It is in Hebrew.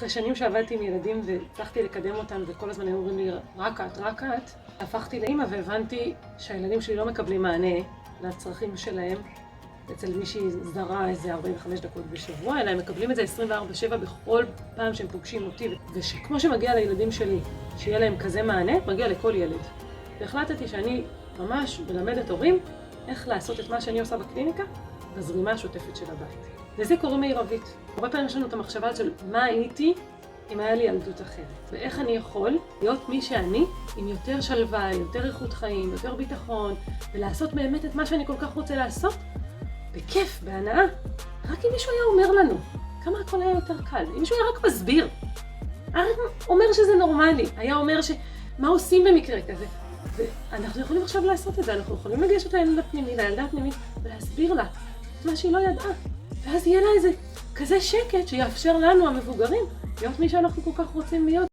כשנים שעבדתי עם ילדים והצלחתי לקדם אותם וכל הזמן היו אומרים לי רק את, הפכתי לאמא והבנתי שהילדים שלי לא מקבלים מענה לצרכים שלהם אצל מישהי זרה איזה 45 דקות בשבוע, אלא הם מקבלים את זה 24/7 בכל פעם שהם פוגשים אותי, ושכמו שמגיע לילדים שלי שיהיה להם כזה מענה, מגיע לכל ילד. והחלטתי שאני ממש מלמדת הורים איך לעשות את מה שאני עושה בקליניקה בזרימה השוטפת של הבית. לזה קוראים מעירבית. הרבה פעמים יש לנו את המחשבה של מה הייתי אם היה לי ילדות אחרת, ואיך אני יכול להיות מי שאני עם יותר שלווה, יותר איכות חיים, יותר ביטחון, ולעשות באמת את מה שאני כל כך רוצה לעשות בכיף, בהנאה. רק אם מישהו היה אומר לנו כמה הכל היה יותר קל, אם מישהו היה רק מסביר, היה אומר שזה נורמלי, היה אומר מה עושים במקרה כזה. ואנחנו יכולים עכשיו לעשות את זה, אנחנו יכולים לגשת לילדה הפנימית ולהסביר לה את מה שהיא לא ידעה. ואז יהיה לה איזה כזה שקט שיאפשר לנו המבוגרים להיות מי שאנחנו כל כך רוצים להיות.